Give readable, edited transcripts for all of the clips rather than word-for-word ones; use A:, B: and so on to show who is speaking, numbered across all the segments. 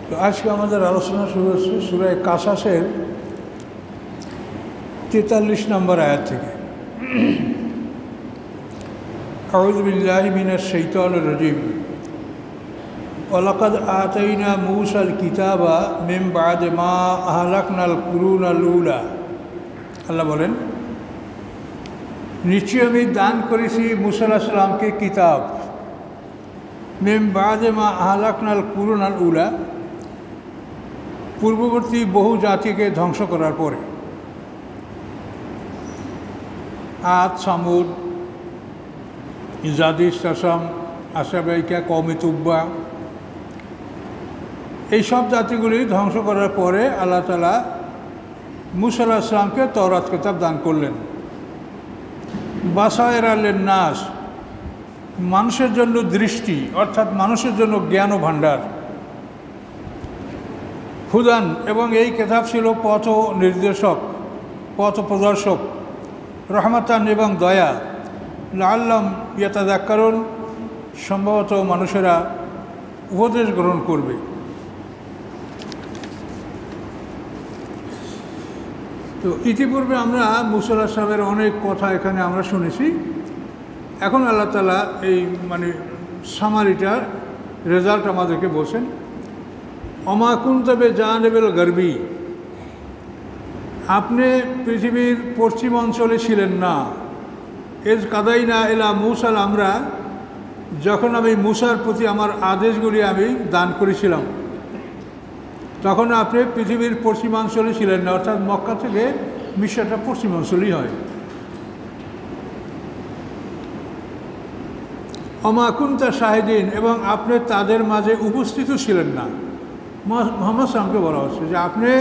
A: তো আজকে আমাদের আলোচনা শুরু হচ্ছে সূরা কাসাসের 43 নম্বর আয়াত থেকে। আউযু বিল্লাহি মিনাশ শাইতানির রাজিম। ওয়ালাকাদ আতাইনা মূসাল কিতাবা মিন বা'দি মা আহলাকনাল কুরুনাল উলা। আল্লাহ বলেন, নিশ্চয়ই আমি দান করেছি মূসা আলাইহিস সালামকে কিতাব, মিন বা'দি মা আহলাকনাল কুরুনাল উলা, পূর্ববর্তী বহু জাতিকে ধ্বংস করার পরে। আদ, সামুদ, জাদিস, তাসাম, আসাবাইকা, কওমে তুব্বা, এইসব জাতিগুলি ধ্বংস করার পরে আল্লাহ তাআলা মূসা আলাইহিস সালামকে তাওরাত কিতাব দান করলেন। বাসায়েরা লিন-নাস, মানুষের জন্য দৃষ্টি, অর্থাৎ মানুষের জন্য জ্ঞান ও ভাণ্ডার। হুদান, এবং এই কিতাব ছিল পথ নির্দেশক, পথ প্রদর্শক। রহমাতান, এবং দয়া। লাআল্লাহুম ইয়াতাযাক্কারুন, সম্ভবত মানুষেরা উপদেশ গ্রহণ করবে। তো ইতিপূর্বে আমরা মূসা আলাইহিস সালামের অনেক কথা এখানে আমরা শুনেছি। এখন আল্লাহ তাআলা এই সামারিটার রেজাল্ট আমাদেরকে বলছেন। ওমা কুনতা বিজানিবিল গারবি, আপনি পৃথিবীর পশ্চিম অঞ্চলে ছিলেন না। ইজ কাদাইনা ইলা মূসা, আমরা যখন আমি মূসার প্রতি আমার আদেশগুলি আমি দান করেছিলাম, তখন আপনি পৃথিবীর পশ্চিমাঞ্চলে ছিলেন না, অর্থাৎ মক্কা থেকে মিশরটা পশ্চিমাঞ্চলই হয়। ওমা কুনতা শাহিদিন, এবং আপনি তাদের মাঝে উপস্থিত ছিলেন না। মুহাম্মদ সাল্লামকে বলা হচ্ছে যে আপনি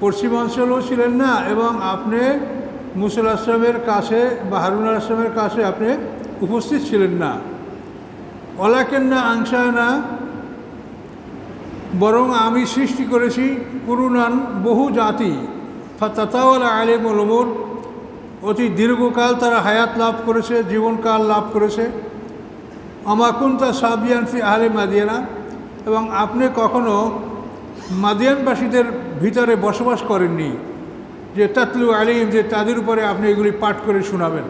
A: পশ্চিমাঞ্চলও ছিলেন না, এবং আপনি মূসা আলাইহিস সালামের কাছে বা হারুন আলাইহিস সালামের কাছে আপনি উপস্থিত ছিলেন না। ওয়ালাকিন্না আনশানা, বরং আমি সৃষ্টি করেছি কুরুনান, বহু জাতি। ফাতাতাওয়ালা আলাইহিমুল উমুর, অতি দীর্ঘকাল তারা হায়াত লাভ করেছে, জীবনকাল লাভ করেছে। ওমা কুনতা সাবিয়ান ফি আহলি মাদিয়ানা, এবং আপনি কখনো মাদিয়ানবাসীদের ভিতরে বসবাস করেননি, যে তাতলু আলিম, যে তাদের উপরে আপনি এগুলি পাঠ করে শোনাবেন।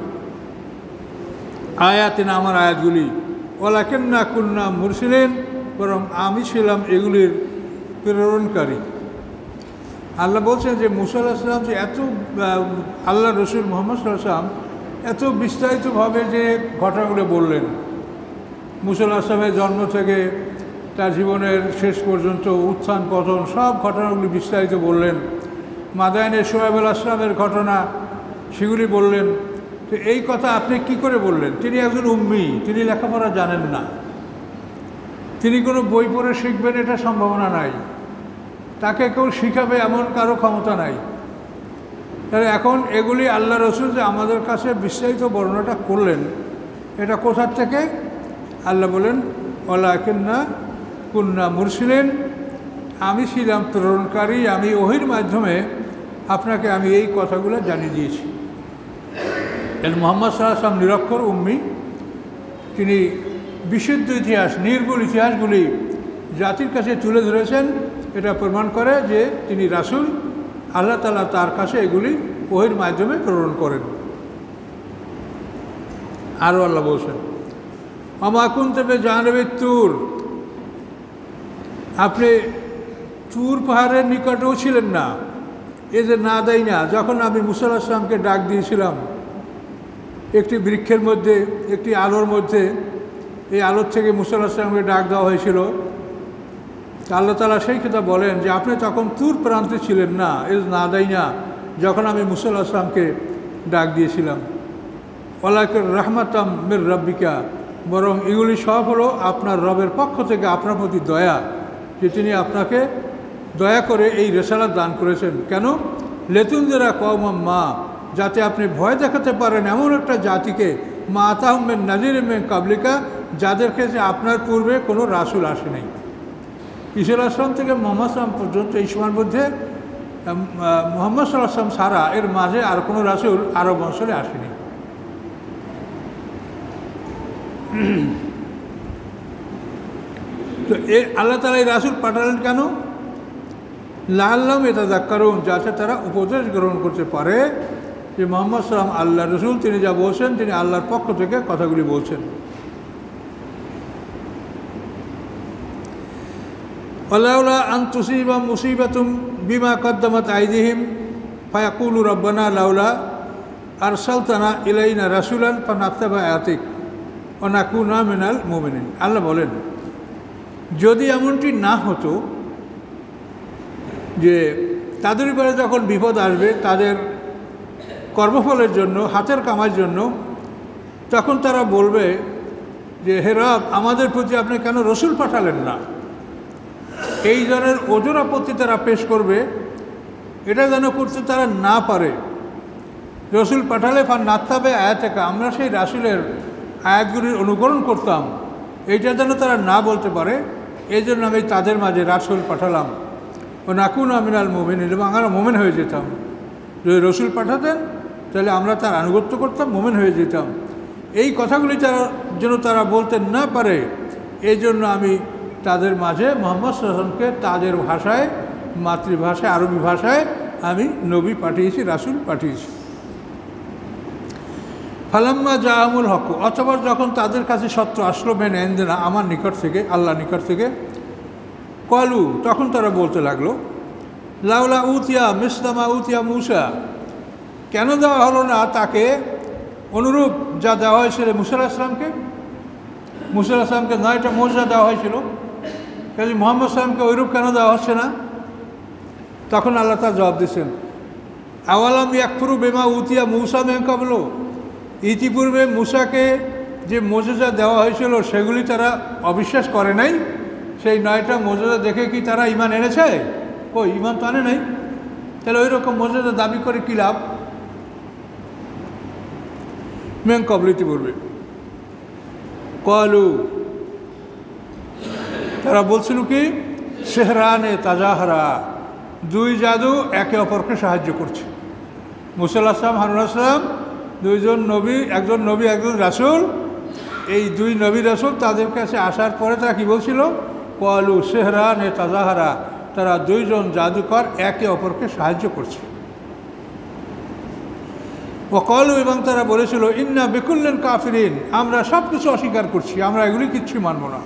A: আয়াতিনা, আমার আয়াতগুলি। ওয়ালাকিন্না কুন্না মুরসিলিন, বরং আমি ছিলাম এগুলির প্রেরণকারী। আল্লাহ বলছেন যে মূসা আলাইহিস সালাম যে এত, আল্লাহ রসুল মুহাম্মদ সাল্লাল্লাহু আলাইহি ওয়াসাল্লাম এত বিস্তারিতভাবে যে ঘটনাগুলো বললেন, মূসা আলাইহিস সালামের জন্ম থেকে তার জীবনের শেষ পর্যন্ত উত্থান পতন সব ঘটনাগুলি বিস্তারিত বললেন। মাদায়েনে শোয়েব আলাইহিস সালামের ঘটনা সেগুলি বললেন। তো এই কথা আপনি কি করে বললেন? তিনি একজন উম্মি, তিনি লেখাপড়া জানেন না, তিনি কোনো বই পড়ে শিখবেন এটা সম্ভাবনা নাই, তাকে কেউ শিখাবে এমন কারো ক্ষমতা নাই। তাহলে এখন এগুলি আল্লাহ রসুল যে আমাদের কাছে বিস্তারিত বর্ণনাটা করলেন, এটা কোথার থেকে? আল্লাহ বলেন ওয়ালাকিন্না কুন্না মুরসিলিন, আমি ছিলাম প্রেরণকারী, আমি ওহির মাধ্যমে আপনাকে আমি এই কথাগুলো জানিয়ে দিয়েছি। এর মুহাম্মদ সাল্লাল্লাহু আলাইহি ওয়াসাল্লাম নিরক্ষর উম্মি, তিনি বিশুদ্ধ ইতিহাস, নির্ভুল ইতিহাসগুলি জাতির কাছে তুলে ধরেছেন। এটা প্রমাণ করে যে তিনি রাসূল, আল্লাহ তাআলা তার কাছে এগুলি ওহির মাধ্যমে প্রেরণ করেন। আরও আল্লাহ বলছেন ওমা কুনতা বিজানিবিত তুর, আপনি তুর পাহাড়ের নিকটেও ছিলেন না। এই যে না দেয় না, যখন আমি মূসা আলাইহিস সালামকে ডাক দিয়েছিলাম একটি বৃক্ষের মধ্যে, একটি আলোর মধ্যে, এই আলোর থেকে মূসা আলাইহিস সালামকে ডাক দেওয়া হয়েছিল। আল্লাহ তাআলা সেই কথা বলেন যে আপনি তখন তুর প্রান্তে ছিলেন না। এই না দেয় না, যখন আমি মূসা আলাইহিস সালামকে ডাক দিয়েছিলাম। ওয়ালাকিন রাহমাতাম মির রাব্বিকা, বরং এগুলি সব হলো আপনার রবের পক্ষ থেকে আপনার প্রতি দয়া, যে তিনি আপনাকে দয়া করে এই রেসালাত দান করেছেন। কেন? লেতুনজিরা কওমান মা, যাতে আপনি ভয় দেখাতে পারেন এমন একটা জাতিকে, মা আতাহুম মিন নাযিরিম মিন কাবলিকা, যাদের কাছে আপনার পূর্বে কোনো রাসূল আসে নাই। ঈসা আলাইহিস সালাম থেকে মুহাম্মদ সাল্লাল্লাহু আলাইহি ওয়াসাল্লাম পর্যন্ত এই সময়ের মধ্যে মুহাম্মদ সাল্লাল্লাহু আলাইহি ওয়াসাল্লাম ছাড়া এর মাঝে আর কোনো রাসূল আরব অঞ্চলে আসেনি। তো আল্লাহ তাআলা এই রাসূল পাঠালেন কেন? লাআল্লাহুম ইয়াতাযাক্কারুন, যাতে তারা উপদেশ গ্রহণ করতে পারে যে মুহাম্মদ সাল্লাল্লাহু আলাইহি আল্লাহর রাসূল, তিনি যা বলছেন তিনি আল্লাহর পক্ষ থেকে কথাগুলি বলছেন। ওয়ালাউলা আন তুসিবা মুসিবাতুম বিমা কদ্দামাত আইদিহিম ফায়াকুলু রব্বানা লাউলা আরসালতানা ইলাইনা রাসূলান ফানাত্তাবা আয়াতিক ওয়া নাকুনা মিনাল মুমিনিন। আল্লাহ বলেন, যদি এমনটি না হতো যে তাদের উপরে যখন বিপদ আসবে তাদের কর্মফলের জন্য, হাতের কামার জন্য, তখন তারা বলবে যে হে রব, আমাদের প্রতি আপনি কেন রসুল পাঠালেন না? এই ধরনের ওজোর আপত্তি তারা পেশ করবে। এটা যেন করতে তারা না পারে। রসুল পাঠালে ফানাত্তাবা আয়াতিকা, আমরা সেই রাসূলের আয়াতগুলির অনুকরণ করতাম, এইটা যেন তারা না বলতে পারে, এই জন্য আমি তাদের মাঝে রাসূল পাঠালাম। ও নাকুনা মিনাল মুমিনিন, এবং আমরা মুমিন হয়ে যেতাম। যদি রসুল পাঠাতেন তাহলে আমরা তার আনুগত্য করতাম, মুমিন হয়ে যেতাম। এই কথাগুলি যেন তারা বলতে না পারে, এই জন্য আমি তাদের মাঝে মুহাম্মদ সাল্লাল্লাহু আলাইহি ওয়াসাল্লামকে তাদের ভাষায়, মাতৃভাষায়, আরবি ভাষায় আমি নবী পাঠিয়েছি, রাসূল পাঠিয়েছি। ফালাম্মা জাআহুল হক, অথবা যখন তাদের কাছে সত্য আসলো, মেন ইনদিনা, আমার নিকট থেকে, আল্লাহর নিকট থেকে, কলু, তখন তারা বলতে লাগলো লাউলা উতিয়া মিসলামা উতিয়া মূসা, কেন দেওয়া হলো না তাকে অনুরূপ যা দেওয়া হয়েছিল মূসা আলাইহিস সালামকে? মূসা আলাইহিস সালামকে 9টা মুজিজা দেওয়া হয়েছিল, কাজে মুহাম্মদ সাল্লামকে ওইরূপ কেন দেওয়া হচ্ছে না? তখন আল্লাহ তাআলা জবাব দিচ্ছেন, আওয়ালাম ইয়াকফুরু বিমা উতিয়া মূসা মিন ক্বাবলু, ইতিপূর্বে মূসাকে যে মুজিজা দেওয়া হয়েছিল সেগুলি তারা অবিশ্বাস করে নাই? সেই 9টা মুজিজা দেখে কি তারা ঈমান এনেছে? কই, ঈমান তো আনে নাই। তাহলে ওই রকম মুজিজা দাবি করে কী লাভ? মিন ক্বাবলু, ইতিপূর্বে। ক্বালু, তারা বলছিল কি, সেহরানে তাজাহারা, দুই জাদু একে অপরকে সাহায্য করছে। মূসা আলাইহিস সালাম, হারুন আলাইহিস সালাম, দুইজন নবী, একজন নবী একজন রাসূল। এই দুই নবী রাসূল তাদের কাছে আসার পরে তারা কী বলছিল? ক্বালু সেহরানে তাজাহারা, তারা দুইজন জাদুকর একে অপরকে সাহায্য করছে। ওয়াকালু, এবং তারা বলেছিল ইন্না বিকুল্লিন কাফিরিন, আমরা সব কিছু অস্বীকার করছি, আমরা এগুলি কিচ্ছু মানব না।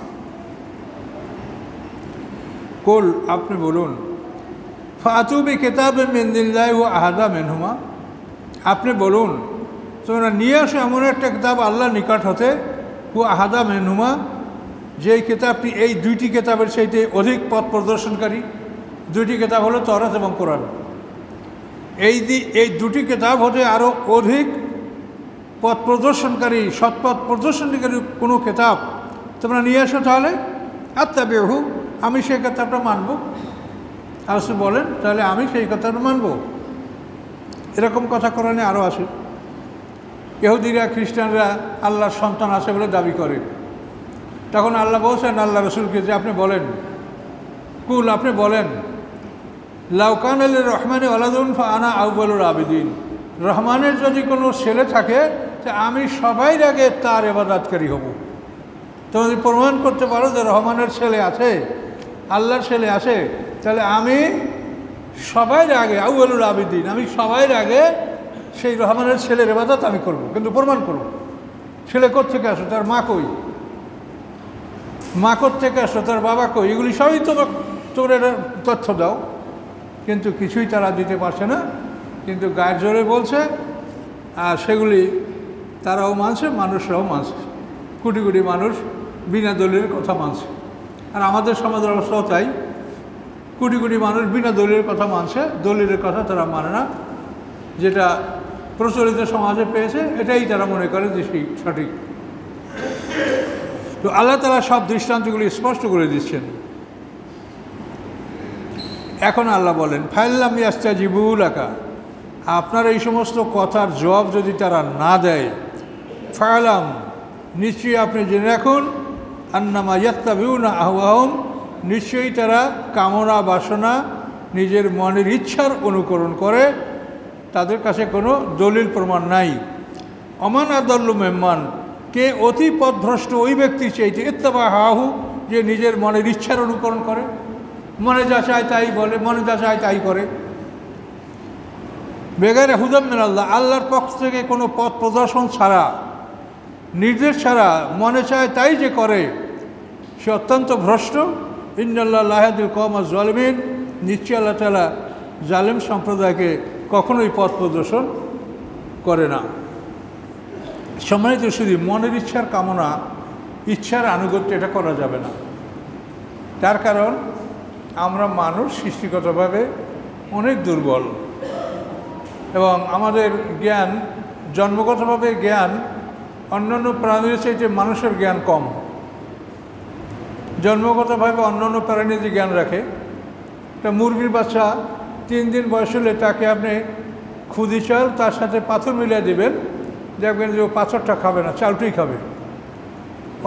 A: কুল, আপনি বলুন, ফাতু বিকিতাবিন মিন ইনদিল্লাহি ওয়া আহাদা মিনহুমা, আপনি বলুন তোমরা নিয়ে আসো এমন একটা কিতাব আল্লাহর নিকট হতে, ওয়া আহাদা মিনহুমা, যেই কিতাবটি এই দুইটি কিতাবের চাইতে অধিক পথ প্রদর্শনকারী। দুইটি কিতাব হলো তাওরাত এবং কোরআন। এই দুটি কিতাব হতে আরও অধিক পথ প্রদর্শনকারী, সৎপথ প্রদর্শনকারী কোনো কিতাব তোমরা নিয়ে আসো, তাহলে আত্তাবিউহু, আমি সেই কিতাবটা মানব। রাসূল বলেন, তাহলে আমি সেই কথাটা মানব। এরকম কথা কোরআনে আরও আসে। ইহুদিরা, খ্রিস্টানরা আল্লাহর সন্তান আছে বলে দাবি করে। তখন আল্লাহ বলছেন আল্লাহ রসুলকে যে আপনি বলেন, কুল, আপনি বলেন, লাউ কানা লির-রহমানি ওয়ালাদুন ফাআনা আউয়ালুল আবিদিন, রহমানের যদি কোনো ছেলে থাকে তো আমি সবার আগে তার ইবাদতকারী হব। তোমরা যদি প্রমাণ করতে পারো যে রহমানের ছেলে আছে, আল্লাহর ছেলে আছে, তাহলে আমি সবার আগে আউয়ালুল আবিদিন, আমি সবার আগে সেই রহমানের ছেলের ইবাদত আমি করব, কিন্তু প্রমাণ করব। ছেলে কোত্থেকে আসো, তার মা কই, মা কোত্থেকে আসো, তার বাবা কই, এগুলি সবই তোমরা তথ্য দাও। কিন্তু কিছুই তারা দিতে পারছে না, কিন্তু গায়ের জোরে বলছে, আর সেগুলি তারাও মানছে, মানুষরাও মানছে। কোটি কোটি মানুষ বিনা দলিলের কথা মানছে। আর আমাদের সমাজের অবস্থাও তাই, কোটি কোটি মানুষ বিনা দলিলের কথা মানছে, দলিলের কথা তারা মানে না। যেটা প্রচলিত সমাজে পেয়েছে এটাই তারা মনে করে যে সেই সঠিক। তো আল্লাহ তাআলা সব দৃষ্টান্তগুলি স্পষ্ট করে দিচ্ছেন। এখন আল্লাহ বলেন, ফাইল্লাম ইয়াস্তাজিবু লাকা, আপনার এই সমস্ত কথার জবাব যদি তারা না দেয়, ফালাম, নিশ্চয়ই আপনি জেনে রাখুন, আন্নামা ইয়াত্তাবিউনা আহওয়াহুম, নিশ্চয়ই তারা কামনা বাসনা, নিজের মনের ইচ্ছার অনুকরণ করে, তাদের কাছে কোনো দলিল প্রমাণ নাই। অমান আদাল্লু মিম্মান, কে অতি পথভ্রষ্ট ওই ব্যক্তি চাইতে ইত্তাবা হাহু, যে নিজের মনের ইচ্ছার অনুকরণ করে, মনে যা চায় তাই বলে, মনে যা চায় তাই করে। বেগারে হুদাম মিনাল্লাহ, আল্লাহর পক্ষ থেকে কোনো পথ প্রদর্শন ছাড়া, নির্দেশ ছাড়া মনে চায় তাই যে করে, সে অত্যন্ত ভ্রষ্ট। ইন্নাল্লাহ লা ইয়াহদিল কওমাজ জালিমিন, নিশ্চয় আল্লাহ তাআলা জালেম সম্প্রদায়কে কখনোই পথ প্রদর্শন করে না। সম্মানিত শুধু মনের ইচ্ছার কামনা, ইচ্ছার আনুগত্য এটা করা যাবে না। তার কারণ আমরা মানুষ সৃষ্টিগতভাবে অনেক দুর্বল এবং আমাদের জ্ঞান, জন্মগতভাবে জ্ঞান অন্যান্য প্রাণীর চাইতে মানুষের জ্ঞান কম। জন্মগতভাবে অন্যান্য প্রাণী যে জ্ঞান রাখে, তা মুরগির বাচ্চা 3 দিন বয়স হলে তাকে আপনি খুদি চাল তার সাথে পাথর মিলিয়ে দেবেন, দেখবেন যে ও পাথরটা খাবে না, চালটাই খাবে।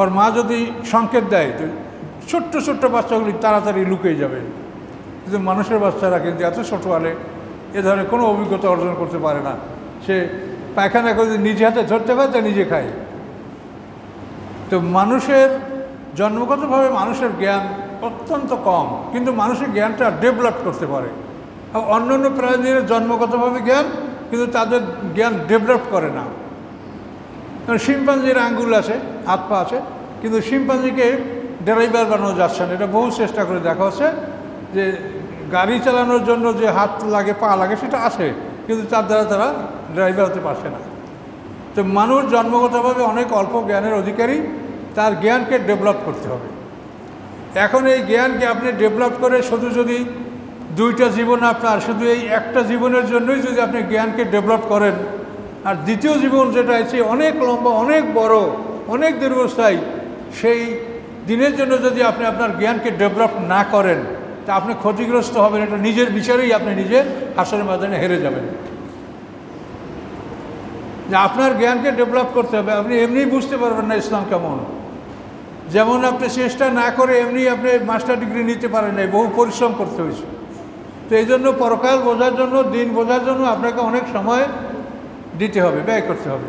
A: ওর মা যদি সংকেত দেয় তো ছোট্ট ছোট্ট বাচ্চাগুলি তাড়াতাড়ি লুকিয়ে যাবে। কিন্তু মানুষের বাচ্চারা কিন্তু এত ছোট হলে এ ধরনের কোনো অভিজ্ঞতা অর্জন করতে পারে না। সে পায়খানা করে নিজে হাতে ধরতে পারে, তা নিজে খায়। তো মানুষের জন্মগতভাবে মানুষের জ্ঞান অত্যন্ত কম, কিন্তু মানুষের জ্ঞানটা ডেভেলপ করতে পারে। আর অন্যান্য প্রাণীদের জন্মগতভাবে জ্ঞান, কিন্তু তাদের জ্ঞান ডেভেলপ করে না। শিম্পাঞ্জির আঙ্গুল আছে, হাত পা আছে, কিন্তু শিম্পাঞ্জিকে ড্রাইভার বানানো যাচ্ছে না। এটা বহু চেষ্টা করে দেখা হচ্ছে যে গাড়ি চালানোর জন্য যে হাত লাগে, পা লাগে, সেটা আছে, কিন্তু তার দ্বারা তারা ড্রাইভার হতে পারছে না। তো মানুষ জন্মগতভাবে অনেক অল্প জ্ঞানের অধিকারী, তার জ্ঞানকে ডেভেলপ করতে হবে। এখন এই জ্ঞানকে আপনি ডেভেলপ করে শুধু যদি 2টা জীবন আপনার, শুধু এই একটা জীবনের জন্যই যদি আপনি জ্ঞানকে ডেভেলপ করেন, আর দ্বিতীয় জীবন যেটা আছে অনেক লম্বা, অনেক বড়, অনেক দীর্ঘস্থায়ী, সেই দিনের জন্য যদি আপনি আপনার জ্ঞানকে ডেভেলপ না করেন, তা আপনি ক্ষতিগ্রস্ত হবেন। এটা নিজের বিচারেই আপনি নিজে হাসরের ময়দানে হেরে যাবেন। যে আপনার জ্ঞানকে ডেভেলপ করতে হবে। আপনি এমনি বুঝতে পারবেন না ইসলাম কেমন। যেমন আপনি চেষ্টা না করে এমনি আপনি মাস্টার ডিগ্রি নিতে পারেন নাই, বহু পরিশ্রম করতে হয়েছে। তো এই জন্য পরকাল বোঝার জন্য, দিন বোঝার জন্য আপনাকে অনেক সময় দিতে হবে, ব্যয় করতে হবে।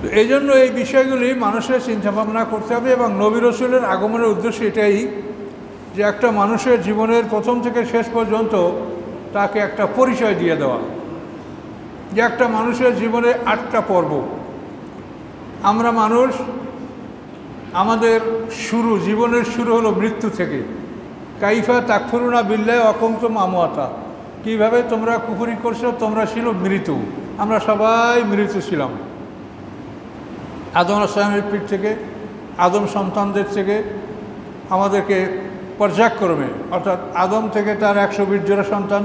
A: তো এই জন্য এই বিষয়গুলি মানুষের চিন্তাভাবনা করতে হবে। এবং নবী রাসূলের আগমনের উদ্দেশ্য এটাই যে একটা মানুষের জীবনের প্রথম থেকে শেষ পর্যন্ত তাকে একটা পরিচয় দিয়ে দেওয়া, যে একটা মানুষের জীবনে 8টা পর্ব। আমরা মানুষ, আমাদের শুরু, জীবনের শুরু হলো মৃত্যু থেকে। কাইফা তাকফুরুনা বিল্লাহি ওয়া কুনতুম আমওয়াতা, কীভাবে তোমরা কুফরি করছো, তোমরা ছিল মৃত। আমরা সবাই মৃত ছিলাম। আদম আলাইহিস সালামের পিঠ থেকে, আদম সন্তানদের থেকে আমাদেরকে পর্যায়ক্রমে, অর্থাৎ আদম থেকে তার 120 জোড়া সন্তান,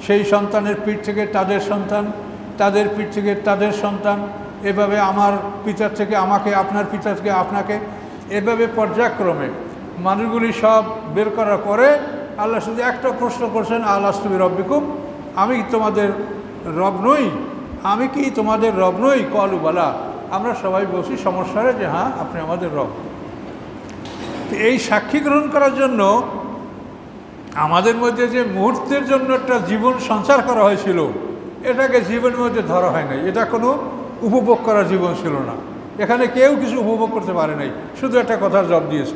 A: সেই সন্তানের পিঠ থেকে তাদের সন্তান, তাদের পিঠ থেকে তাদের সন্তান, এভাবে আমার পিতার থেকে আমাকে, আপনার পিতা থেকে আপনাকে, এভাবে পর্যায়ক্রমে মানুষগুলি সব বের করার পরে আল্লাহ শুধু একটা প্রশ্ন করছেন, আলাস্তু বিরব্বিকুম, আমি কি তোমাদের রব নই? আমি কি তোমাদের রব নই? ক্বালু বালা। আমরা সবাই বলছি সমস্যারে যে হ্যাঁ, আপনি আমাদের রব। এই সাক্ষী গ্রহণ করার জন্য আমাদের মধ্যে যে মুহূর্তের জন্য একটা জীবন সঞ্চার করা হয়েছিল, এটাকে জীবনের মধ্যে ধরা হয় নাই। এটা কোনো উপভোগ করার জীবন ছিল না। এখানে কেউ কিছু উপভোগ করতে পারে নাই, শুধু একটা কথার জবাব দিয়েছে।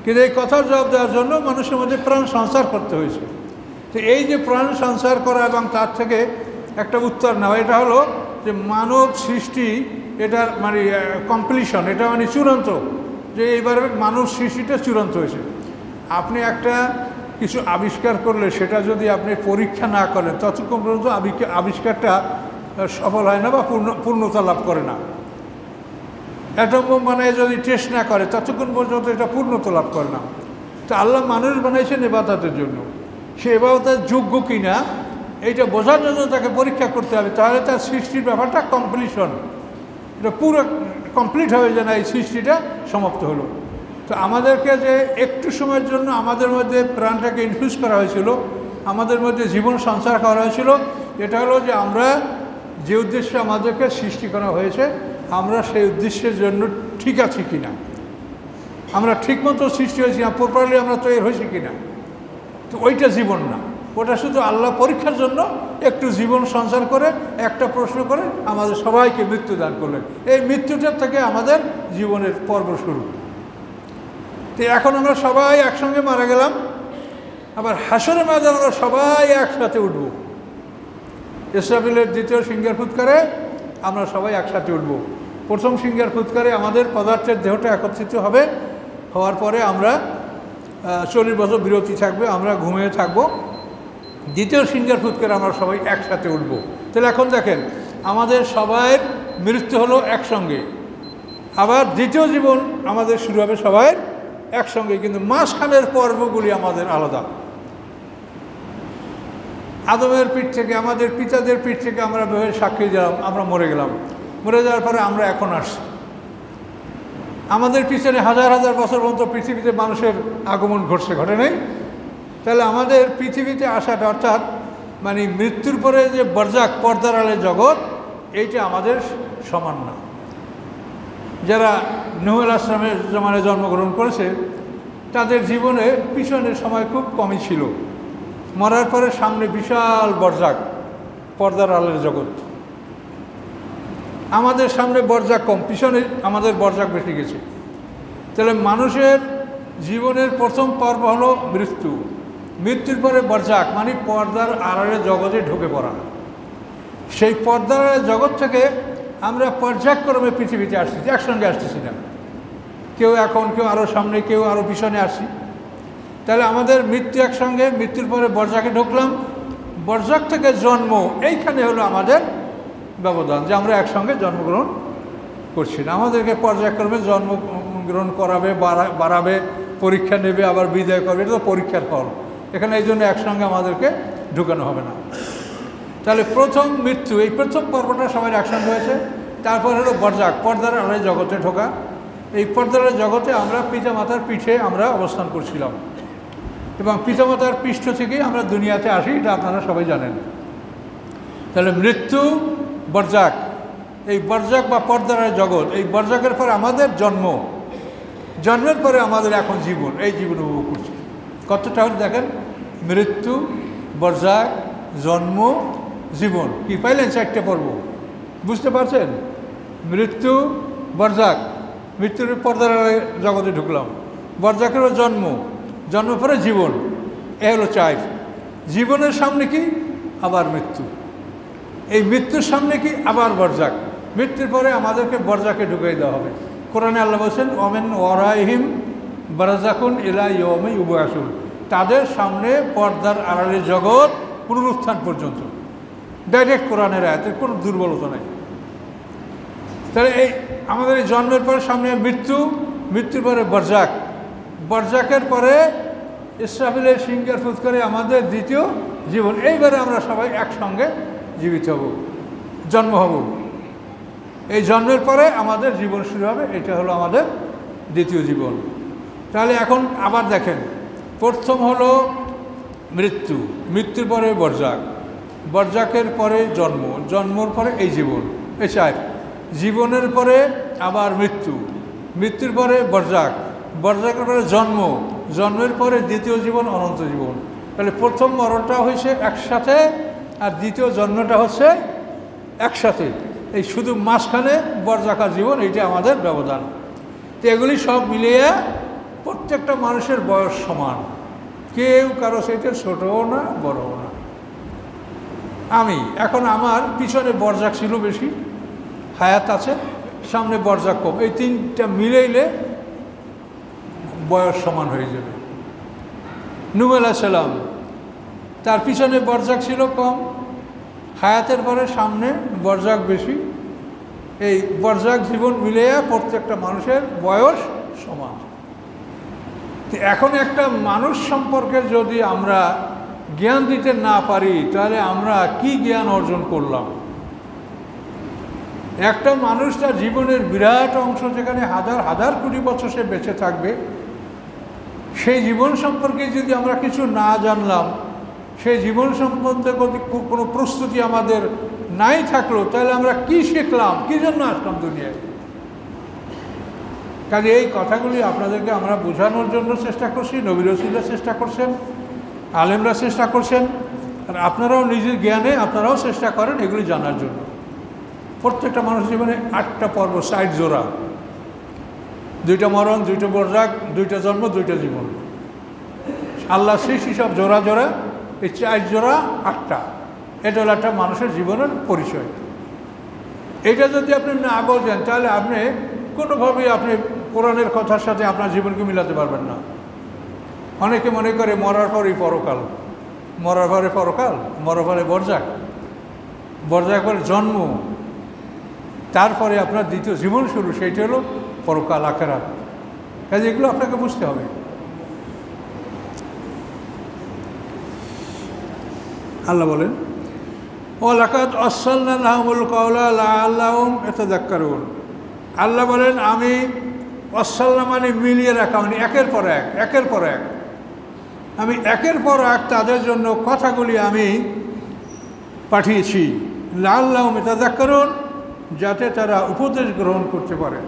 A: কিন্তু এই কথার জবাব দেওয়ার জন্য মানুষের মধ্যে প্রাণ সঞ্চার করতে হয়েছে। তো এই যে প্রাণ সঞ্চার করা এবং তার থেকে একটা উত্তর নেওয়া, এটা হলো যে মানব সৃষ্টি, এটার মানে কমপ্লিশন, এটা মানে চূড়ান্ত, যে এইবারে মানব সৃষ্টিটা চূড়ান্ত হয়েছে। আপনি একটা কিছু আবিষ্কার করলে সেটা যদি আপনি পরীক্ষা না করেন, ততক্ষণ পর্যন্ত আবিষ্কারটা সফল হয় না বা পূর্ণতা লাভ করে না। অ্যাটম বোম বানায় যদি টেস্ট না করে, ততক্ষণ পর্যন্ত এটা পূর্ণতা লাভ করে না। তো আল্লাহ মানুষ বানাইছেন ইবাদতের জন্য, সে ইবাদতের যোগ্য কিনা এইটা বোঝার জন্য তাকে পরীক্ষা করতে হবে। তাহলে তার সৃষ্টির ব্যাপারটা কমপ্লিশন, এটা পুরো কমপ্লিট হয়ে যায় না, এই সৃষ্টিটা সমাপ্ত হলো। তো আমাদেরকে যে একটু সময়ের জন্য আমাদের মধ্যে প্রাণটাকে ইনফিউজ করা হয়েছিল, আমাদের মধ্যে জীবন সঞ্চার করা হয়েছিল, এটা হলো যে আমরা যে উদ্দেশ্যে আমাদেরকে সৃষ্টি করা হয়েছে, আমরা সেই উদ্দেশ্যের জন্য ঠিক আছি কিনা, আমরা ঠিকমতো সৃষ্টি হয়েছি না, প্রপারলি আমরা তৈরি হয়েছি কিনা। তো ওইটা জীবন না, ওটা শুধু আল্লাহ পরীক্ষার জন্য একটু জীবন সঞ্চার করে একটা প্রশ্ন করে আমাদের সবাইকে মৃত্যু দান করলেন। এই মৃত্যুটার থেকে আমাদের জীবনের পর্ব শুরু। তো এখন আমরা সবাই একসঙ্গে মারা গেলাম, আবার হাসরের ময়দানে আমরা সবাই একসাথে উঠব। ইসরাফিলের দ্বিতীয় সিংহার ফুৎকারে আমরা সবাই একসাথে উঠব। প্রথম সিংহার ফুৎকারে আমাদের পদার্থের দেহটা একত্রিত হবে, হওয়ার পরে আমরা 40 বছর বিরতি থাকবে, আমরা ঘুমিয়ে থাকব। দ্বিতীয় সিংহার ফুৎকারে আমরা সবাই একসাথে উঠব। তাহলে এখন দেখেন আমাদের সবাইয়ের মৃত্যু হলো একসঙ্গে, আবার দ্বিতীয় জীবন আমাদের শুরু হবে সবাই একসঙ্গে, কিন্তু মাঝখানের পর্বগুলি আমাদের আলাদা। আদমের পিঠ থেকে, আমাদের পিতাদের পিঠ থেকে আমরা সাক্ষী দিলাম, আমরা মরে গেলাম। মরে যাওয়ার পরে আমরা এখন আসছি। আমাদের পিছনে হাজার হাজার বছর পর্যন্ত পৃথিবীতে মানুষের আগমন ঘটছে, ঘটে নেই? তাহলে আমাদের পৃথিবীতে আসাটা, অর্থাৎ মানে মৃত্যুর পরে যে বরজাক, পর্দার আড়ালে জগৎ, এইটা আমাদের সমান না। যারা নূহ আলাইহিস সালামের জমানায় জন্মগ্রহণ করেছে তাদের জীবনে পিছনের সময় খুব কমই ছিল। মরার পরে সামনে বিশাল বরজাক, পর্দার আড়ালের জগৎ। আমাদের সামনে বরজাক কম, পিছনে আমাদের বরজাক বেশি গেছে। তাহলে মানুষের জীবনের প্রথম পর্ব হলো মৃত্যু। মৃত্যুর পরে বরজাক, মানে পর্দার আড়ালে জগতে ঢুকে পড়া। সেই পর্দার আড়ালে জগৎ থেকে আমরা পর্যায়ক্রমে পৃথিবীতে আসছি, একসঙ্গে আসতেছি না। কেউ এখন, কেউ আরও সামনে, কেউ আরও পিছনে আসছি। তাহলে আমাদের মৃত্যু একসঙ্গে, মৃত্যুর পরে বরজাকে ঢুকলাম, বরজাক থেকে জন্ম, এইখানে হলো আমাদের ব্যবধান, যে আমরা একসঙ্গে জন্মগ্রহণ করছি না। আমাদেরকে পর্যায়ক্রমে জন্মগ্রহণ করাবে, বাড়াবে, পরীক্ষা নেবে, আবার বিদায় করবে। এটা তো পরীক্ষার ফল। এখানে এই জন্য একসঙ্গে আমাদেরকে ঢুকানো হবে না। তাহলে প্রথম মৃত্যু, এই প্রথম পর্বটা সবাই একসঙ্গে হয়েছে। তারপর হলো বরজাক, পর্দার আড়ালে জগতে ঢোকা। এই পর্দার জগতে আমরা পিতামাতার পিঠে আমরা অবস্থান করছিলাম, এবং পিতামাতার পৃষ্ঠ থেকেই আমরা দুনিয়াতে আসি, এটা আপনারা সবাই জানেন। তাহলে মৃত্যু, বরজাক, এই বরজাক বা পর্দার জগৎ, এই বরজাকের পরে আমাদের জন্ম, জন্মের পরে আমাদের এখন জীবন, এই জীবন উপভোগ করছি। কতটা হলে দেখেন, মৃত্যু, বরজাক, জন্ম, জীবন, কি পাইলেন? 4টে পর্ব, বুঝতে পারছেন? মৃত্যু, বরজাক, মৃত্যুর পর্দার জগতে ঢুকলাম, বরজাকেরও জন্ম, জন্ম পরে জীবন, এ হলো 4। জীবনের সামনে কি? আবার মৃত্যু। এই মৃত্যুর সামনে কি? আবার বরজাক। মৃত্যুর পরে আমাদেরকে বরজাকে ঢুকিয়ে দেওয়া হবে। কোরআনে আল্লাহ বলছেন, ওমেন ওয়ারাইহিম বারজাকুন ইলা ইয়াউমি ইউবআসুন, তাদের সামনে পর্দার আড়ালে জগৎ পুনরুত্থান পর্যন্ত। ডাইরেক্ট কোরআনের আয়াতের কোনো দুর্বলতা নেই। তাহলে এই আমাদের এই জন্মের পরে সামনে মৃত্যু, মৃত্যুর পরে বরজাক, বরজাকের পরে ইসরাফিলের সিংহার ফুৎকারে আমাদের দ্বিতীয় জীবন। এইবারে আমরা সবাই একসঙ্গে জীবিত হব, জন্ম হব। এই জন্মের পরে আমাদের জীবন শুরু হবে, এটা হলো আমাদের দ্বিতীয় জীবন। তাহলে এখন আবার দেখেন, প্রথম হলো মৃত্যু, মৃত্যুর পরে বরজাক, বরজাকের পরে জন্ম, জন্মর পরে এই জীবন, এই 4। জীবনের পরে আবার মৃত্যু, মৃত্যুর পরে বরজাক, বরজাকের পরে জন্ম, জন্মের পরে দ্বিতীয় জীবন, অনন্ত জীবন। তাহলে প্রথম মরণটা হয়েছে একসাথে, আর দ্বিতীয় জন্মটা হচ্ছে একসাথে। এই শুধু মাঝখানে বরজাকার জীবন, এইটা আমাদের ব্যবধান। তো এগুলি সব মিলিয়ে প্রত্যেকটা মানুষের বয়স সমান, কেউ কারো সাথে ছোটও না বড়ও না। আমি এখন, আমার পিছনে বরজাক ছিল বেশি, হায়াত আছে, সামনে বরজাক কম, এই 3টা মিলাইলে বয়স সমান হয়ে যাবে। নূহ আলাইহিস সালাম, তার পিছনে বরজাক ছিল কম, হায়াতের পরে সামনে বরজাক বেশি। এই বরজাক জীবন মিলিয়ে প্রত্যেকটা মানুষের বয়স সমান। এখন একটা মানুষ সম্পর্কে যদি আমরা জ্ঞান দিতে না পারি, তাহলে আমরা কি জ্ঞান অর্জন করলাম? একটা মানুষ তার জীবনের বিরাট অংশ, যেখানে হাজার হাজার কোটি বছর সে বেঁচে থাকবে, সেই জীবন সম্পর্কে যদি আমরা কিছু না জানলাম, সেই জীবন সম্বন্ধে কোনো প্রস্তুতি আমাদের নাই থাকলো, তাহলে আমরা কি শিখলাম, কী জন্য আসলাম দুনিয়ায়? কাজে এই কথাগুলি আপনাদেরকে আমরা বোঝানোর জন্য চেষ্টা করছি, নবী রাসূলরা চেষ্টা করছেন, আলেমরা চেষ্টা করছেন। আর আপনারাও নিজের জ্ঞানে আপনারাও চেষ্টা করেন এগুলি জানার জন্য। প্রত্যেকটা মানুষের জীবনে 8টা পর্ব, 60 জোড়া, 2টা মরণ, 2টা বরযাক, 2টা জন্ম, 2টা জীবন। আল্লাহ সৃষ্টি সব জোড়া জোড়া, এই 4 জোড়া 8টা। এটা হলো একটা মানুষের জীবনের পরিচয়। এটা যদি আপনি না বোঝেন তাহলে আপনি কোনোভাবেই আপনি কোরআনের কথার সাথে আপনার জীবনকে মিলাতে পারবেন না। অনেকে মনে করে মরার পরই পরকাল, মরার পরে পরকাল, মরার পরে বরযাক, বরযাক পরে জন্ম, তারপরে আপনার দ্বিতীয় জীবন শুরু, সেইটা হলো পরকাল, আখিরাত। কাজে এগুলো আপনাকে বুঝতে হবে। আল্লাহ বলেন ওয়ালাকাদ আরসালনা লাহুমুল কাওলা লাআল্লাহুম ইয়াতাযাক্কারুন। আল্লাহ বলেন আমি আরসালনা মানে মিলিয়ে রাখা, মানে একের পর এক, একের পর এক, আমি একের পর এক তাদের জন্য কথাগুলি আমি পাঠিয়েছি। লাআল্লাহুম ইয়াতাযাক্কারুন, যাতে তারা উপদেশ গ্রহণ করতে পারে।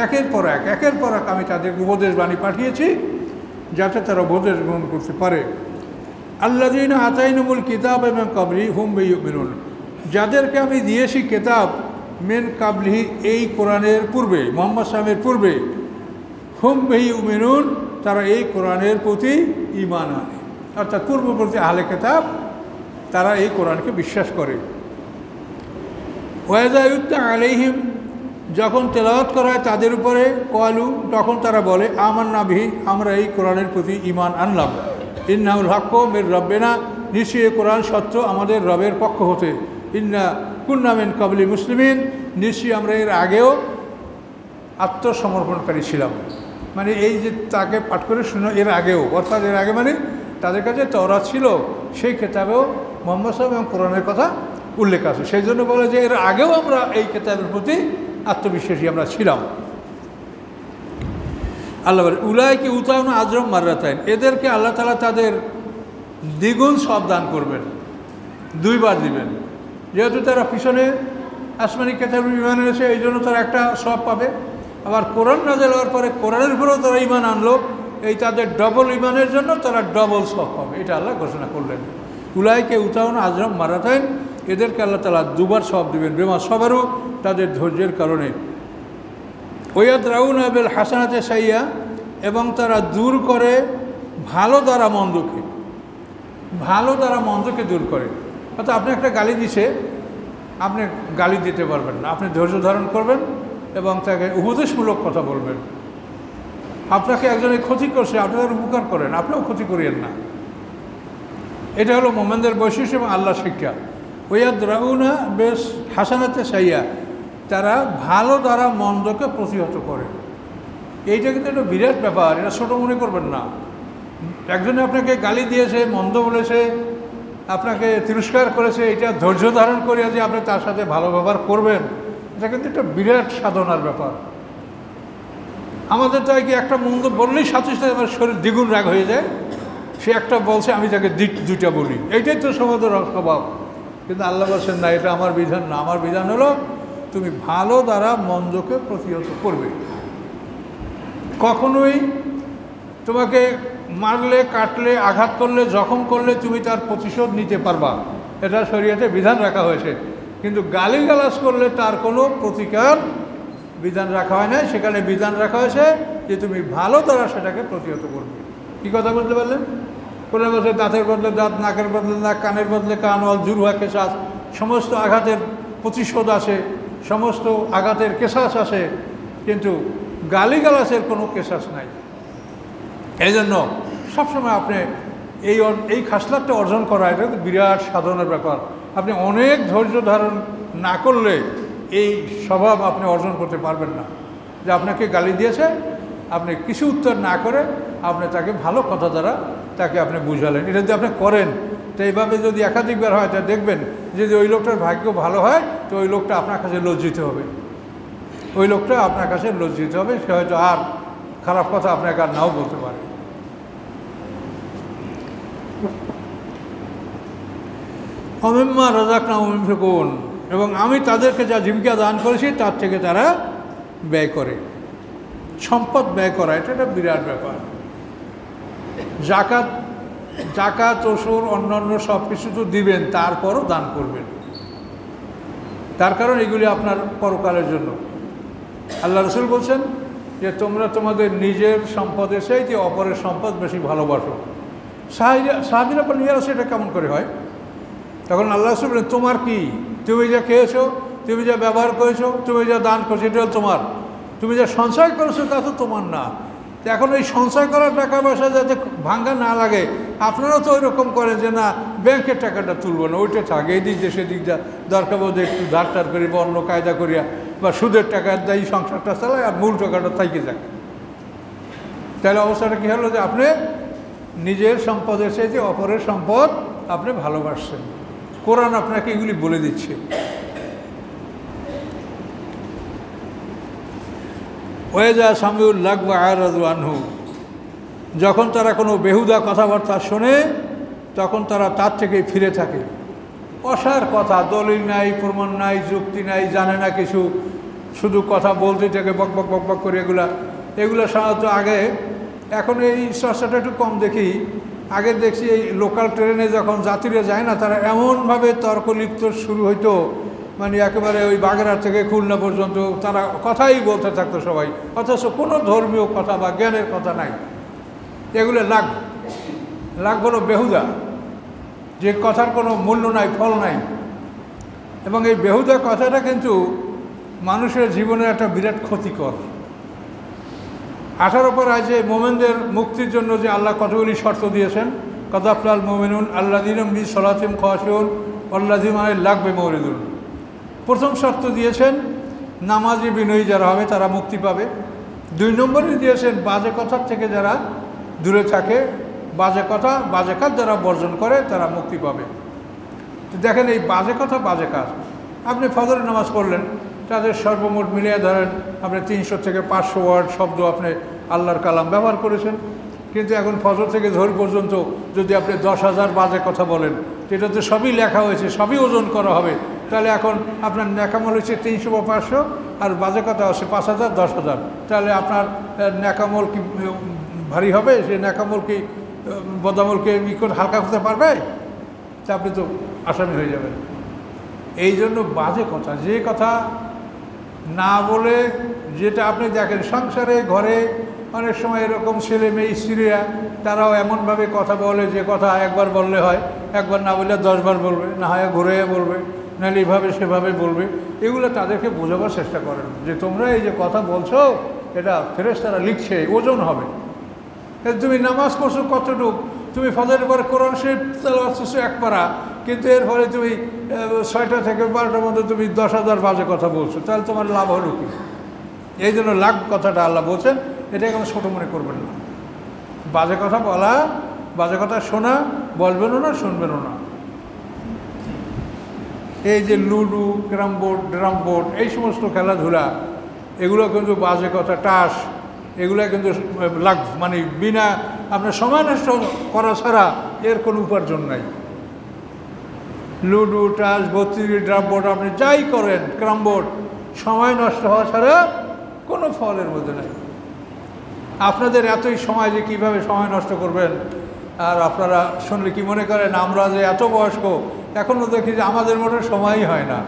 A: একের পর এক, একের পর এক আমি তাদের উপদেশ বাণী পাঠিয়েছি যাতে তারা উপদেশ গ্রহণ করতে পারে। আল্লাযীনা আতাইনাহুমুল কিতাব মিন ক্বাবলি হুম বিহি ইউমিনুন, যাদেরকে আমি দিয়েছি কিতাব মিন ক্বাবলিহি, এই কোরআনের পূর্বে, মুহাম্মদ সাল্লাল্লাহু আলাইহি পূর্বে, হুম বিহি ইউমিনুন, তারা এই কোরআনের প্রতি ঈমান আনে। অর্থাৎ পূর্ববর্তী আহলে কিতাব তারা এই কোরআনকে বিশ্বাস করে। ওয়া ইযা ইউতলা আলাইহিম, যখন তেলাওয়াত করা হয় তাদের উপরে, ক্বালু, তখন তারা বলে আমান্না বিহি, আমরা এই কোরআনের প্রতি ঈমান আনলাম। ইন্নাহুল হাক্কু মির রাব্বিনা, নিশ্চয়ই কোরআন সত্য আমাদের রবের পক্ষ হতে। ইন্না কুন্না মিন ক্বাবলি মুসলিমিন, নিশ্চয়ই আমরা এর আগেও আত্মসমর্পণকারী ছিলাম। মানে এই যে তাকে পাঠ করে শুনো, এর আগেও, অর্থাৎ এর আগে মানে তাদের কাছে তাওরাত ছিল, সেই কিতাবেও মুহাম্মদ সাল্লাল্লাহু আলাইহি ওয়াসাল্লাম এবং কোরআনের কথা উল্লেখ আছে। সেই জন্য বলে যে এর আগেও আমরা এই কিতাবের প্রতি আত্মবিশ্বাসী আমরা ছিলাম। আল্লাহ বলে উলাইকে উতাউনা আজরম মাররাতাইন, এদেরকে আল্লাহ তাআলা তাদের দ্বিগুণ সব দান করবেন, 2 বার দিবেন। যেহেতু তারা পিছনে আসমানি কিতাবে ঈমান এনেছে, এই জন্য তারা একটা সব পাবে। আবার কোরআন নাযিল হওয়ার পরে কোরআনের উপরেও তারা ঈমান আনলো, এই তাদের ডবল ঈমানের জন্য তারা ডবল সব পাবে, এটা আল্লাহ ঘোষণা করলেন। উলাইকে উতাউনা আজরম মাররাতাইন, এদেরকে আল্লাহ তাআলা 2 বার সব দিবেন, বিমা সবারও, তাদের ধৈর্যের কারণে। ওয়ায়াদরাউনা বিল হাসানাতি সাইয়্যা, এবং তারা দূর করে ভালো দ্বারা মন্দকে, ভালো দ্বারা মন্দকে দূর করে। অর্থাৎ আপনি একটা গালি দিছে, আপনি গালি দিতে পারবেন না, আপনি ধৈর্য ধারণ করবেন এবং তাকে উপদেশমূলক কথা বলবেন। আপনাকে একজনের ক্ষতি করছে, আপনি তার উপকার করেন, আপনিও ক্ষতি করিয়েন না। এটা হলো মুমিনদের বৈশিষ্ট্য এবং আল্লাহ শিক্ষা। ওয়ায়াদরাউনা বিল হাসানাতি সাইয়্যা, তারা ভালো দ্বারা মন্দকে প্রতিহত করে। এইটা কিন্তু একটা বিরাট ব্যাপার, এটা ছোটো মনে করবেন না। একজনে আপনাকে গালি দিয়েছে, মন্দ বলেছে, আপনাকে তিরস্কার করেছে, এটা ধৈর্য ধারণ করিয়া যে আপনি তার সাথে ভালো ব্যবহার করবেন, এটা কিন্তু একটা বিরাট সাধনার ব্যাপার। আমাদের তাই কি একটা মন্দ বললেই সাথে সাথে আমার শরীর দ্বিগুণ রাগ হয়ে যায়, সে একটা বলছে আমি তাকে 2টা বলি, এইটাই তো সমাজের স্বভাব। কিন্তু আল্লাহ বলছেন না, এটা আমার বিধান না। আমার বিধান হলো তুমি ভালো দ্বারা মন্দকে প্রতিহত করবে। কখনোই তোমাকে মারলে, কাটলে, আঘাত করলে, জখম করলে তুমি তার প্রতিশোধ নিতে পারবা, এটা শরীয়তে বিধান রাখা হয়েছে। কিন্তু গালিগালাজ করলে তার কোনো প্রতিকার বিধান রাখা হয় না। সেখানে বিধান রাখা হয়েছে যে তুমি ভালো দ্বারা সেটাকে প্রতিহত করবে। কী কথা বলতে পারলেন? কোনো বলছে দাঁতের বদলে দাঁত, নাকের বদলে নাক, কানের বদলে কান, ওয়াল জুরহা কিসাস, সমস্ত আঘাতের প্রতিশোধ আছে, সমস্ত আঘাতের কেসাস আছে, কিন্তু গালিগালাজের কোনো কেসাস নাই। এই জন্য সবসময় আপনি এই খাসলাতটা অর্জন করা, এটা বিরাট সাধনার ব্যাপার। আপনি অনেক ধৈর্য ধারণ না করলে এই স্বভাব আপনি অর্জন করতে পারবেন না। যে আপনাকে গালি দিয়েছে, আপনি কিছু উত্তর না করে আপনি তাকে ভালো কথা দ্বারা তাকে আপনি বুঝালেন। এটা যদি আপনি করেন, তো এইভাবে যদি একাধিকবার হয়, তা দেখবেন যদি ওই লোকটার ভাগ্য ভালো হয়, তো ওই লোকটা আপনার কাছে লজ্জিত হবে, ওই লোকটা আপনার কাছে লজ্জিত হবে। সে হয়তো আর খারাপ কথা আপনাকে আর নাও বলতে পারে। অমিম্মা রাযাকনাহুম ইউনফিকুন, এবং আমি তাদেরকে যা জীবিকা দান করেছি তার থেকে তারা ব্যয় করে। সম্পদ ব্যয় করা এটা একটা বিরাট ব্যাপার। জাকাত জাকাত ওসুর অন্যান্য সব কিছু তো দিবেন, তারপরও দান করবেন। তার কারণ এগুলি আপনার পরকালের জন্য। আল্লাহ রসুল বলছেন যে তোমরা তোমাদের নিজের সম্পদের চাইতে অপরের সম্পদ বেশি ভালোবাসো। সাহাবীরা বলেন, ইয়া রাসূল, এটা কেমন করে হয়? তখন আল্লাহ রসুল বলেন, তোমার কি? তুমি যা খেয়েছো, তুমি যা ব্যবহার করেছো, তুমি যা দান করেছো, এটা তোমার। তুমি যা সঞ্চয় করেছো তা তো তোমার না। তো এখন এই সঞ্চয় করার টাকা পয়সা যাতে ভাঙ্গা না লাগে, আপনারাও তো ওই রকম করেন যে না ব্যাংকের টাকাটা তুলবো না, ওইটা থাকে, এই দিক দিয়ে সেদিক যা দরকার বোধ একটু ধার টার করি বা অন্য কায়দা করিয়া বা সুদের টাকা দেয় সংসারটা চালায়, আর মূল টাকাটা থাইকে যাক। তাহলে অবস্থাটা কী হলো যে আপনি নিজের সম্পদের চাইতে অপরের সম্পদ আপনি ভালোবাসছেন। কোরআন আপনাকে এগুলি বলে দিচ্ছে। ওয়াইজা সামিউল লাগব আরাদু আনহু, যখন তারা কোনো বেহুদা কথাবার্তা শোনে তখন তারা তার থেকে ফিরে থাকে। অসার কথা, দলিল নাই, প্রমাণ নাই, যুক্তি নাই, জানে না কিছু, শুধু কথা বলতে থাকে বক বক বক বক করে। এগুলো সাধারণত আগে, এখন এই চর্চাটা একটু কম দেখি। আগে দেখছি এই লোকাল ট্রেনে যখন যাত্রীরা যায় না, তারা এমনভাবে তর্কলিপ্ত শুরু হইতো, মানে একেবারে ওই বাগেরহাট থেকে খুলনা পর্যন্ত তারা কথাই বলতে থাকতো সবাই, অথচ কোনো ধর্মীয় কথা বা জ্ঞানের কথা নাই। এগুলো লাগ হলো বেহুদা, যে কথার কোনো মূল্য নাই, ফল নাই। এবং এই বেহুদা কথাটা কিন্তু মানুষের জীবনের একটা বিরাট ক্ষতিকর। 18 পারায় যে মোমেনদের মুক্তির জন্য যে আল্লাহ কতগুলি শর্ত দিয়েছেন, কাদাফলাল মোমেনুন আল্লাযীনা ফি সালাতিহিম খাশিউন ওয়াল্লাযীনা আনিল লাগবি মুরিদুন। প্রথম শর্ত দিয়েছেন নামাজি বিনয়ী যারা হবে তারা মুক্তি পাবে। 2 নম্বরে দিয়েছেন বাজে কথার থেকে যারা দূরে থাকে, বাজে কথা বাজে কাজ যারা বর্জন করে তারা মুক্তি পাবে। তো দেখেন এই বাজে কথা বাজে কাজ, আপনি ফজরের নামাজ পড়লেন, তাদের সর্বমোট মিলিয়ে ধরেন আপনি 300 থেকে 500 ওয়ার্ড শব্দ আপনি আল্লাহর কালাম ব্যবহার করেছেন। কিন্তু এখন ফজর থেকে ধর পর্যন্ত যদি আপনি 10,000 বাজে কথা বলেন, এটা তো সবই লেখা হয়েছে, সবই ওজন করা হবে। তাহলে এখন আপনার ন্যাকামল হচ্ছে 300 বা 500, আর বাজে কথা আছে 5,000 10,000। তাহলে আপনার ন্যাকামল কি ভারী হবে? সে ন্যাকামল কি বদামলকে হালকা করতে পারবে? তা আপনি তো আসামি হয়ে যাবেন। এই জন্য বাজে কথা, যে কথা না বলে, যেটা আপনি দেখেন সংসারে ঘরে অনেক সময় এরকম ছেলে মেয়ে স্ত্রীরা তারাও এমনভাবে কথা বলে যে কথা একবার বললে হয়, একবার না বললে 10 বার বলবে, না হয় ঘুরে বলবে, নাহলে এভাবে সেভাবে বলবে। এগুলো তাদেরকে বোঝাবার চেষ্টা করেন যে তোমরা এই যে কথা বলছো এটা ফেরেশতারা লিখছে, ওজন হবে। তুমি নামাজ পড়ছো কতটুকু, তুমি ফজরের পরে কোরআন শরীফ তেলাওয়াত করছো 1 পারা, কিন্তু এর ফলে তুমি 6টা থেকে 12টার মধ্যে তুমি 10,000 বাজে কথা বলছো, তাহলে তোমার লাভ হলো কি? এই জন্য লাভ কথাটা আল্লাহ বলছেন, এটা কোনো ছোটো মনে করবেন না। বাজে কথা বলা, বাজে কথা শোনা, বলবেনও না, শুনবেনও না। এই যে ludo, carrom board, drum board, এই সমস্ত খেলাধুলা, এগুলো কিন্তু বাজে কথা, টাস, এগুলো কিন্তু লাভ, মানে বিনা আপনার সময় নষ্ট করা ছাড়া এর কোনো উপার্জন নাই। লুডো, টাস, 32 ড্রাম বোর্ড, আপনি যাই করেন, ক্যারাম বোর্ড, সময় নষ্ট হওয়া ছাড়া কোনো ফলের মধ্যে নেই। আপনাদের এতই সময় যে কীভাবে সময় নষ্ট করবেন, আর আপনারা শুনলে কি মনে করেন আমরা যে এত বয়স্ক, এখনও দেখি যে আমাদের মোটে সময়ই হয় না।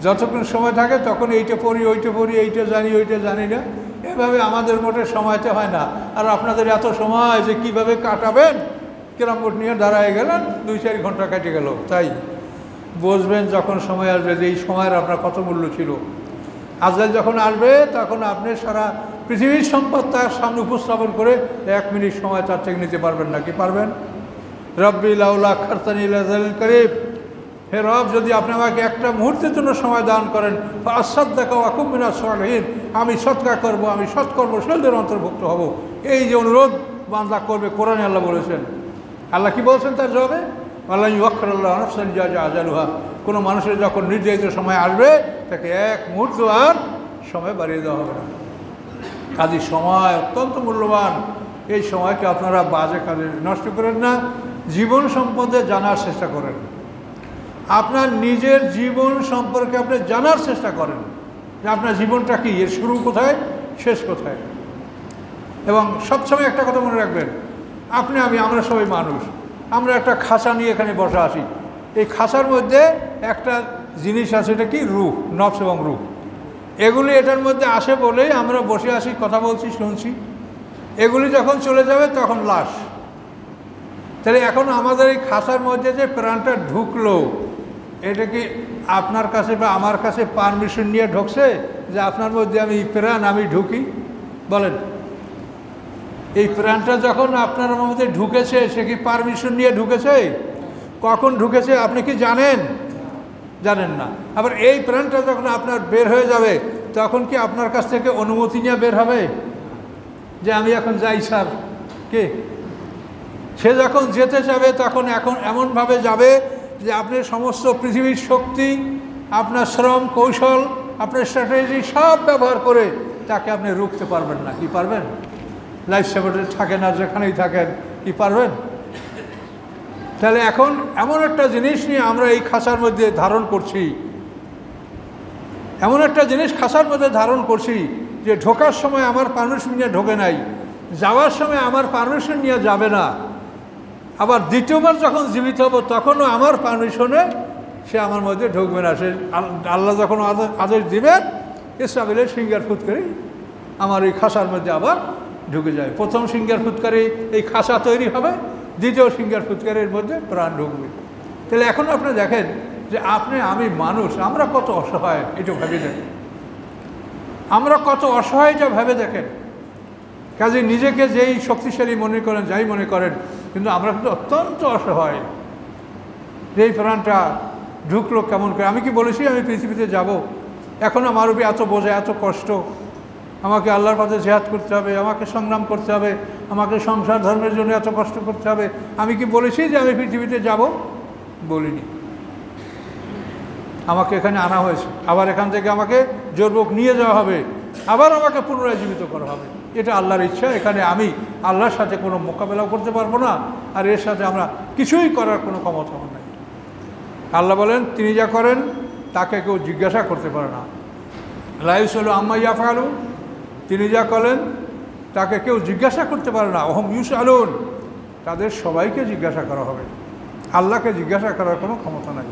A: যতক্ষণ সময় থাকে তখন এইটা পড়ি, ওইটা পড়ি, এইটা জানি, ওইটা জানি না, এভাবে আমাদের মোটে সময়তে হয় না। আর আপনাদের এত সময় যে কিভাবে কাটাবেন, ক্যারাম বোর্ড নিয়ে দাঁড়ায় গেলেন, 2-4 ঘন্টা কেটে গেল। তাই বুঝবেন যখন সময় আসবে যে এই সময়ের আপনার কত মূল্য ছিল। আজকাল যখন আসবে তখন আপনি সারা পৃথিবীর সম্পদ তার সামনে উপস্থাপন করে 1 মিনিট সময় তার থেকে নিতে পারবেন না। কি পারবেন? রব্বি লাউলা আখারতানি ইলা আজালিন করিব, হে রব, যদি আপনি আমাকে একটা মুহূর্তের জন্য সময় দান করেন, ফাআসাদদাকা ওয়া আকুম মিনাস সালিহিন, আমি সৎকার করব, আমি সৎকর্মশীলদের অন্তর্ভুক্ত হব। এই যে অনুরোধ বান্দা করবে, কোরআনে আল্লাহ বলেছেন। আল্লাহ কি বলছেন তার জবাবে? আল্লাহ ইউআখিরুল্লাহু নাফসান ইযা জাআ আজালুহা, কোনো মানুষের যখন নির্ধারিত সময় আসবে তাকে 1 মুহূর্ত আর সময় বাড়িয়ে দেওয়া হবে না। কাজেই সময় অত্যন্ত মূল্যবান। এই সময়কে আপনারা বাজে কাজে নষ্ট করেন না, জীবন সম্পর্কে জানার চেষ্টা করেন। আপনার নিজের জীবন সম্পর্কে আপনি জানার চেষ্টা করেন যে আপনার জীবনটা কি, এর শুরু কোথায়, শেষ কোথায়। এবং সবসময় একটা কথা মনে রাখবেন, আপনি আমরা সবাই মানুষ, আমরা একটা খাঁচা নিয়ে এখানে বসে আছি, এই খাঁচার মধ্যে একটা জিনিস আছে, এটা কি? রূহ, নফস এবং রূহ। এগুলি এটার মধ্যে আসে বলেই আমরা বসে আছি, কথা বলছি, শুনছি। এগুলি যখন চলে যাবে তখন লাশ। তাহলে এখন আমাদের এই খাঁচার মধ্যে যে প্রাণটা ঢুকলো, এটা কি আপনার কাছে বা আমার কাছে পারমিশন নিয়ে ঢুকছে যে আপনার মধ্যে আমি প্রাণ আমি ঢুকি? বলেন, এই প্রাণটা যখন আপনার মধ্যে ঢুকেছে, সে কি পারমিশন নিয়ে ঢুকেছে? কখন ঢুকেছে আপনি কি জানেন? জানেন না। আবার এই প্রাণটা যখন আপনার বের হয়ে যাবে, তখন কি আপনার কাছ থেকে অনুমতি নিয়ে বের হবে যে আমি এখন যাই স্যার? কে? সে যখন যেতে যাবে তখন এখন এমনভাবে যাবে যে আপনি সমস্ত পৃথিবীর শক্তি, আপনার শ্রম, কৌশল, আপনার স্ট্র্যাটেজি সব ব্যবহার করে তাকে আপনি রুখতে পারবেন না। কি পারবেন? লাইফ সাপোর্টে থাকেন আর যেখানেই থাকেন, কি পারবেন? তাহলে এখন এমন একটা জিনিস নিয়ে আমরা এই খাঁচার মধ্যে ধারণ করছি, এমন একটা জিনিস খাঁচার মধ্যে ধারণ করছি যে ঢোকার সময় আমার পারমিশন নিয়ে ঢোকে নাই, যাওয়ার সময় আমার পারমিশন নিয়ে যাবে না, আবার দ্বিতীয়বার যখন জীবিত হব তখনও আমার পারমিশনে সে আমার মধ্যে ঢুকবে না। সে আল্লাহ যখন আদেশ দিবেন, ইসরাফিলের সিঙ্গার ফুৎকারি আমার এই খাঁচার মধ্যে আবার ঢুকে যায়। প্রথম সিঙ্গার ফুৎকারি এই খাঁচা তৈরি হবে, দ্বিতীয় সিঙ্গার ফুৎকারির মধ্যে প্রাণ ঢুকবে। তাহলে এখন আপনি দেখেন যে আপনি, আমি মানুষ, আমরা কত অসহায়, এটা ভেবে দেখেন। আমরা কত অসহায়, এটা ভেবে দেখেন। কাজে নিজেকে যেই শক্তিশালী মনে করেন, যাই মনে করেন, কিন্তু আমরা কিন্তু অত্যন্ত অসহায়। যেই প্রাণটা ঢুকলো কেমন করে? আমি কি বলেছি আমি পৃথিবীতে যাব? এখন আমার উপরে এত বোঝা, এত কষ্ট, আমাকে আল্লাহর পথে জিহাদ করতে হবে, আমাকে সংগ্রাম করতে হবে, আমাকে সংসার ধর্মের জন্য এত কষ্ট করতে হবে। আমি কি বলেছি যে আমি পৃথিবীতে যাব? বলিনি। আমাকে এখানে আনা হয়েছে, আবার এখান থেকে আমাকে জোরপূর্বক নিয়ে যাওয়া হবে, আবার আমাকে পুনরায় জীবিত করা হবে। এটা আল্লাহর ইচ্ছা। এখানে আমি আল্লাহর সাথে কোনো মোকাবেলাও করতে পারবো না, আর এর সাথে আমরা কিছুই করার কোনো ক্ষমতা নাই। আল্লাহ বলেন, তিনি যা করেন তাকে কেউ জিজ্ঞাসা করতে পারে না। লা ইউসআলু আম্মা ইয়াফআলু, তিনি যা করেন তাকে কেউ জিজ্ঞাসা করতে পারে না। ওহুম ইউসআলুন, তাদের সবাইকে জিজ্ঞাসা করা হবে। আল্লাহকে জিজ্ঞাসা করার কোনো ক্ষমতা নাই।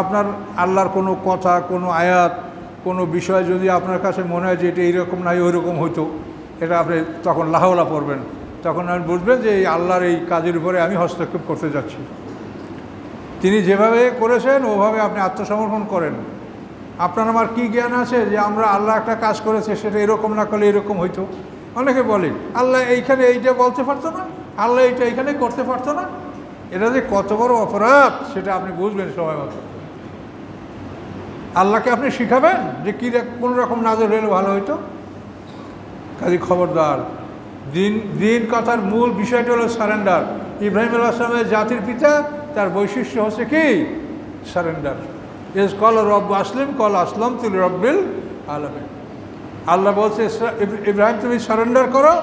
A: আপনার আল্লাহর কোনো কথা, কোনো আয়াত, কোনো বিষয় যদি আপনার কাছে মনে হয় যে এটা এইরকম নাই ওই রকম হইতো, এটা আপনি তখন লাহাওলা পড়বেন, তখন আপনি বুঝবেন যে এই আল্লাহর এই কাজের উপরে আমি হস্তক্ষেপ করতে যাচ্ছি। তিনি যেভাবে করেছেন ওভাবে আপনি আত্মসমর্পণ করেন। আপনার আমার কি জ্ঞান আছে যে আমরা আল্লাহ একটা কাজ করেছে সেটা এরকম না করলে এরকম হইতো? অনেকে বলে আল্লাহ এইখানে এইটা বলতে পারতো না, আল্লাহ এইটা এইখানে করতে পারতো না। এটা যে কত বড় অপরাধ সেটা আপনি বুঝবেন সময় মতো। আল্লাহকে আপনি শিখাবেন যে কী কোন রকম নাজর হলে ভালো হইতো? কাজে খবরদার। দিন কথার মূল বিষয়টা হলো সারেন্ডার। ইব্রাহিম আলাইহিস সালামের জাতির পিতা, তার বৈশিষ্ট্য হচ্ছে কি? সারেন্ডার। ইজ কল রব আসলিম কল আসলাম তুল রব্বিল আলামিন। আল্লাহ বলছে ইব্রাহিম তুমি সারেন্ডার করো,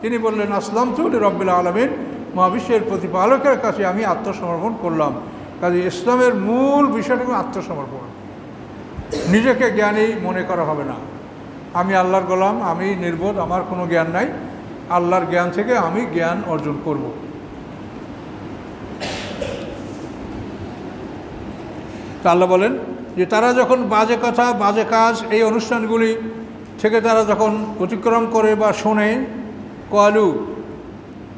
A: তিনি বললেন আসলাম তুল রব্বিল আলামিন, মহাবিশ্বের প্রতিপালকের কাছে আমি আত্মসমর্পণ করলাম। কাজে ইসলামের মূল বিষয়টা আত্মসমর্পণ। নিজেকে জ্ঞানী মনে করা হবে না। আমি আল্লাহর গোলাম, আমি নির্বোধ, আমার কোনো জ্ঞান নাই, আল্লাহর জ্ঞান থেকে আমি জ্ঞান অর্জন করব। তা আল্লাহ বলেন যে তারা যখন বাজে কথা, বাজে কাজ, এই অনুষ্ঠানগুলি থেকে তারা যখন অতিক্রম করে বা শোনে, কলু,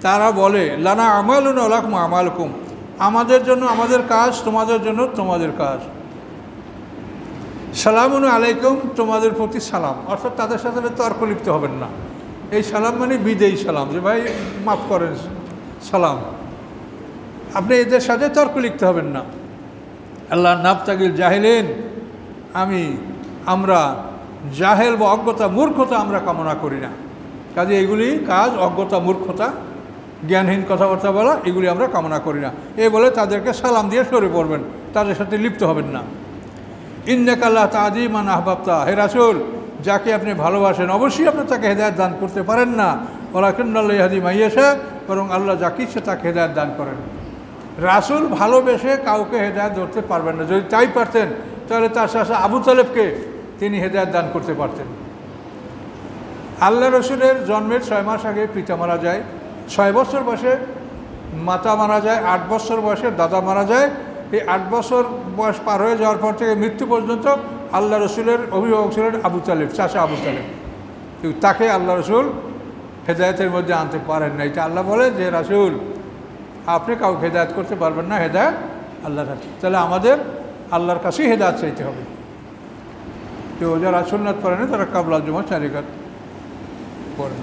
A: তারা বলে লানা আমালুন লাকুম আমালুকুম, আমাদের জন্য আমাদের কাজ, তোমাদের জন্য তোমাদের কাজ। সালামুন আলাইকুম, তোমাদের প্রতি সালাম। অর্থাৎ তাদের সাথে তর্ক লিপ্ত হবেন না। এই সালাম মানে বিদেয়ী সালাম, যে ভাই মাফ করেন সালাম। আপনি এদের সাথে তর্ক লিপ্ত হবেন না। আল্লাহ নাবতাগিল জাহিলিন, আমরা জাহেল বা অজ্ঞতা, মূর্খতা আমরা কামনা করি না। কাজে এগুলি কাজ, অজ্ঞতা, মূর্খতা, জ্ঞানহীন কথাবার্তা বলা, এগুলি আমরা কামনা করি না। এই বলে তাদেরকে সালাম দিয়ে সরে পড়বেন, তাদের সাথে লিপ্ত হবেন না। ইন্নাকা লা তাহদি মান আহবাবতা, হে রাসূল, যাকে আপনি ভালোবাসেন অবশ্যই আপনি তাকে হেদায়েত দান করতে পারেন না। ওয়ালাকিন্নাল্লাহু ইয়াহদি মান ইয়াশা, বরং আল্লাহ যাকে ইচ্ছে তাকে হেদায়েত দান করেন। রাসূল ভালোবেসে কাউকে হেদায়েত ধরতে পারবেন না। যদি তাই পারতেন তাহলে তার সাথে আবু তালেবকে তিনি হেদায়েত দান করতে পারতেন। আল্লাহ রসুলের জন্মের 6 মাস আগে পিতা মারা যায়। 6 বছর বয়সে মাতা মারা যায়, 8 বছর বয়সে দাদা মারা যায়। এই 8 বছর বয়স পার হয়ে যাওয়ার পর থেকে মৃত্যু পর্যন্ত আল্লাহ রসুলের অভিভাবক ছিলেন আবু তালেব, চাচা আবু তালেব। কিন্তু তাকে আল্লাহ রসুল হেদায়েতের মধ্যে আনতে পারেন না। এটা আল্লাহ বলে যে রাসূল আপনি কাউকে হেদায়েত করতে পারবেন না, হেদায়েত আল্লাহর কাছে। তাহলে আমাদের আল্লাহর কাছেই হেদায়েত চাইতে হবে। তো যারা সুন্নাত পড়ে না তারা কাবলা জুমা 4 রাকাত পড়ে।